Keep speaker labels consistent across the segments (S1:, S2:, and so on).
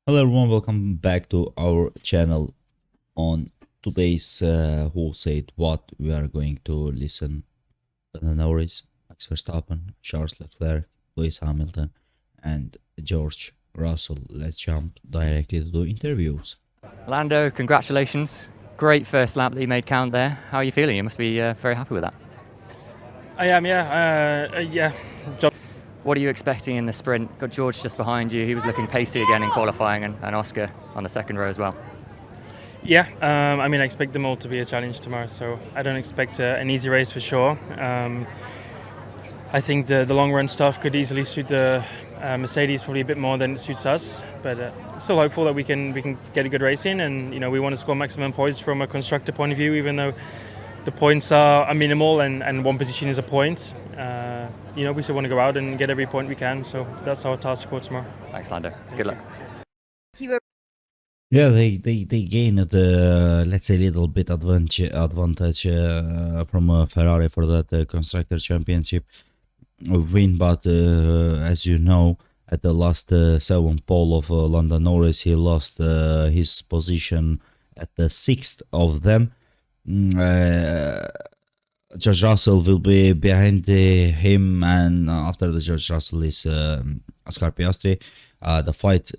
S1: Hello everyone, welcome back to our channel. On today's Who Said What, we are going to listen to Norris, Max Verstappen, Charles Leclerc, Lewis Hamilton and George Russell. Let's jump directly to the interviews.
S2: Lando, congratulations. Great first lap that you made count there. How are you feeling? You must be very happy with that.
S3: I am, yeah.
S2: What are you expecting in the sprint? Got George just behind you. He was looking pacey again in qualifying, and Oscar on the second row as well.
S3: Yeah, I expect them all to be a challenge tomorrow, so I don't expect an easy race for sure. I think the long run stuff could easily suit the Mercedes probably a bit more than it suits us, but still hopeful that we can get a good race in, and we want to score maximum points from a constructor point of view, even though the points are minimal and one position is a point. We still want to go out and get every point we can, so that's our task for tomorrow.
S2: Thanks, Lando. Good luck.
S1: Yeah, they gained let's say little bit advantage from Ferrari for that constructor championship win, but as you know, at the last 7th pole of Lando Norris, he lost his position at the 6th of them. George Russell will be behind him, and after the George Russell is Oscar Piastri. The fight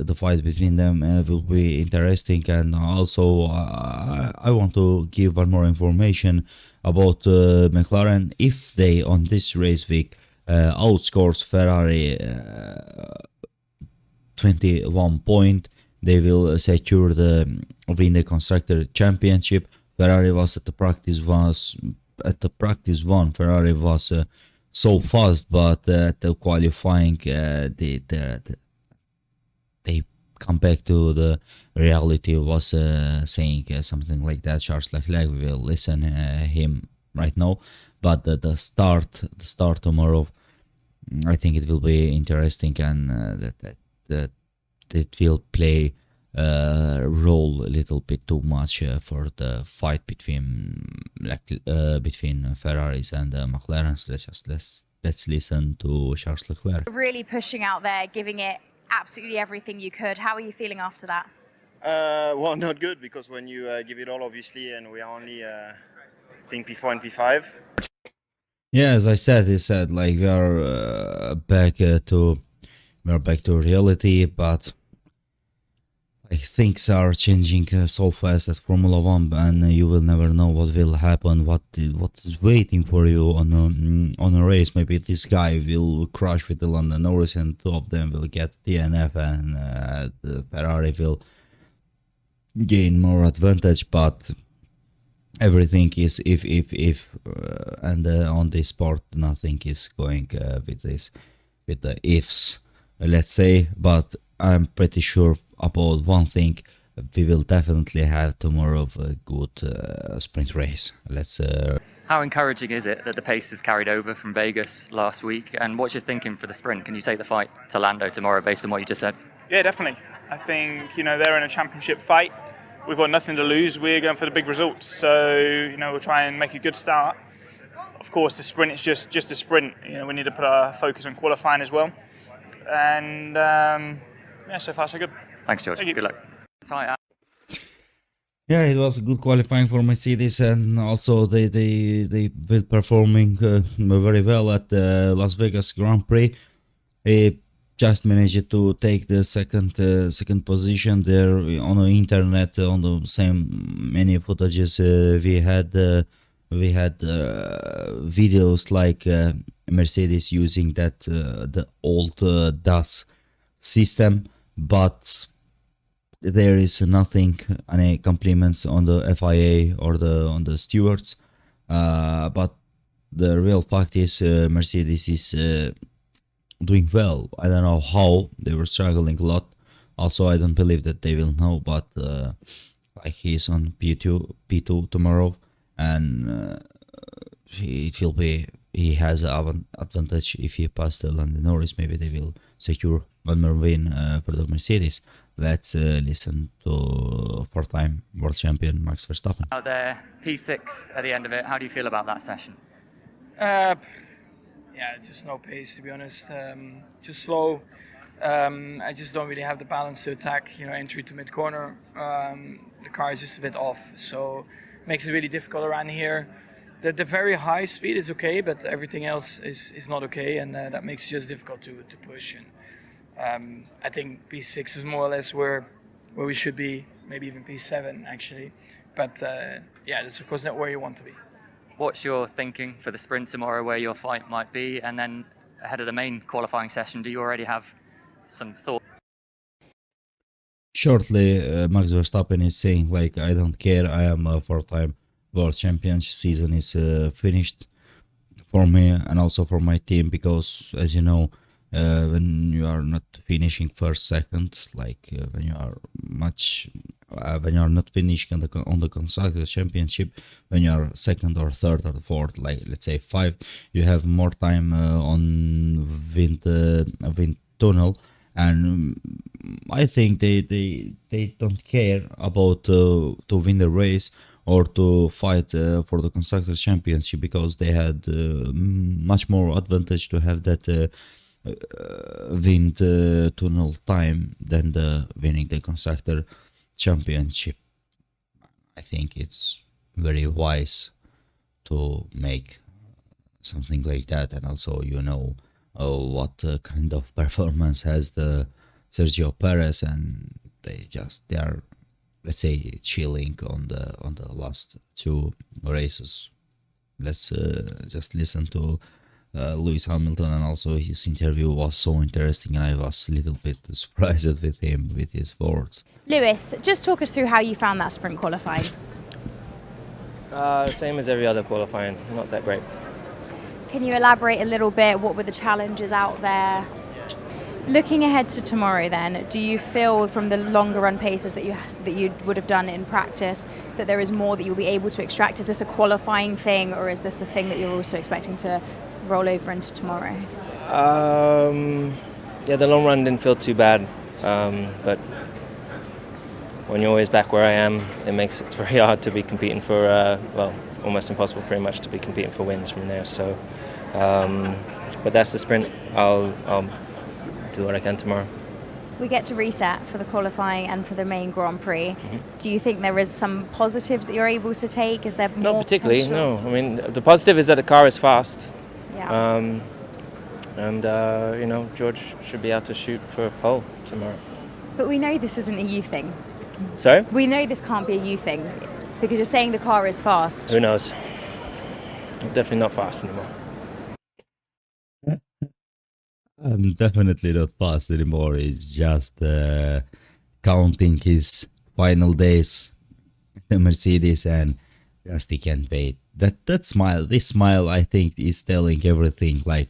S1: between them will be interesting, and also I want to give one more information about McLaren. If they on this race week outscores Ferrari 21 point, they will secure win the constructor championship. Ferrari was at the practice one. Ferrari was so fast, but at the qualifying they come back to the reality. Was saying something like that. Charles Leclerc, we will listen him right now, but the start tomorrow, I think it will be interesting, and that it will play role a little bit too much for the fight between Ferraris and McLarens. Let's listen to Charles Leclerc.
S4: Really pushing out there, giving it absolutely everything you could. How are you feeling after that?
S5: Well, not good, because when you give it all, obviously, and we are only I think P4 and P5.
S1: Yeah, as I said, he said like we are back to reality, but things are changing so fast at Formula One, and you will never know what will happen, what is waiting for you on a race. Maybe this guy will crash with the Lando Norris, and two of them will get DNF, and the Ferrari will gain more advantage. But everything is if and on this sport nothing is going with the ifs, let's say. But I'm pretty sure about one thing: we will definitely have tomorrow a good sprint race.
S2: How encouraging is it that the pace is carried over from Vegas last week? And what's your thinking for the sprint? Can you take the fight to Lando tomorrow based on what you just said?
S6: Yeah, definitely. I think they're in a championship fight. We've got nothing to lose. We're going for the big results. So we'll try and make a good start. Of course, the sprint is just a sprint. We need to put our focus on qualifying as well. And so far so good.
S2: Thanks, George. Good luck.
S1: Yeah, it was a good qualifying for Mercedes, and also they were performing very well at the Las Vegas Grand Prix. He just managed to take the second position there. On the internet, on the same many footages we had videos like Mercedes using that the old DAS system, but there is nothing, any compliments on the FIA or on the stewards, but the real fact is Mercedes is doing well. I don't know how. They were struggling a lot. Also, I don't believe that they will know, but like he's on P2 tomorrow, and he has an advantage if he passed the Lando Norris. Maybe they will secure one more win for the Mercedes. Let's listen to four-time world champion Max Verstappen.
S2: Out there, P6 at the end of it. How do you feel about that session?
S3: Yeah, just no pace, to be honest. Just slow.
S7: I just don't really have the balance to attack, entry to mid corner. The car is just a bit off, so it makes it really difficult around here. The very high speed is okay, but everything else is not okay, and that makes it just difficult to push. And I think P6 is more or less where we should be, maybe even P7 actually. But yeah, that's of course not where you want to be.
S2: What's your thinking for the sprint tomorrow, where your fight might be? And then ahead of the main qualifying session, do you already have some thoughts?
S1: Shortly, Max Verstappen is saying like, I don't care, I am a four-time world champion, season is finished for me and also for my team, because as you know, when you are not finishing first, second, like when you are not finishing on the constructors championship, when you are second or third or fourth, like let's say 5, you have more time on wind tunnel. And I think they don't care about to win the race or to fight for the constructors championship, because they had much more advantage to have that wind tunnel time than the winning the constructor championship. I think it's very wise to make something like that, and also what kind of performance has the Sergio Perez, and they are, let's say, chilling on the last 2 races. Let's just listen to Lewis Hamilton, and also his interview was so interesting, and I was a little bit surprised with him, with his words.
S4: Lewis, just talk us through how you found that sprint qualifying.
S8: Same as every other qualifying, not that great.
S4: Can you elaborate a little bit? What were the challenges out there? Looking ahead to tomorrow then, do you feel from the longer run paces that you would have done in practice that there is more that you'll be able to extract? Is this a qualifying thing, or is this a thing that you're also expecting to roll over into tomorrow?
S8: Yeah, the long run didn't feel too bad, but when you're always back where I am, it makes it very hard to be competing for, well, almost impossible pretty much to be competing for wins from there. So, but that's the sprint. I'll do what I can tomorrow.
S4: We get to reset for the qualifying and for the main Grand Prix.
S8: Mm-hmm.
S4: Do you think there is some positives that you're able to take? Is there more
S8: Not particularly,
S4: potential?
S8: no. I mean, the positive is that the car is fast.
S4: Yeah.
S8: And George should be able to shoot for a pole tomorrow.
S4: But we know this isn't a you thing.
S8: Sorry?
S4: We know this can't be a you thing, because you're saying the car is fast.
S8: Who knows? I'm definitely not fast anymore.
S1: I'm definitely not fast anymore. It's just counting his final days in the Mercedes, and just he can't wait. That smile, this smile, I think, is telling everything. Like,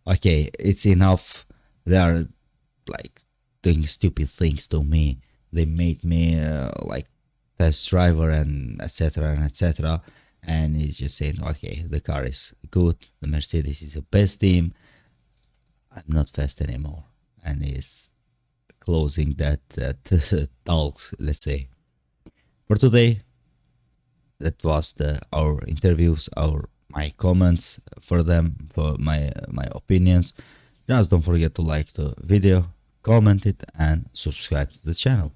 S1: okay, it's enough. They are like doing stupid things to me. They made me like test driver and etc. and etc. And he's just saying, okay, the car is good. The Mercedes is the best team. I'm not fast anymore, and he's closing that talks, let's say. For today, that was our interviews, my comments for them, for my opinions. Just don't forget to like the video, comment it, and subscribe to the channel.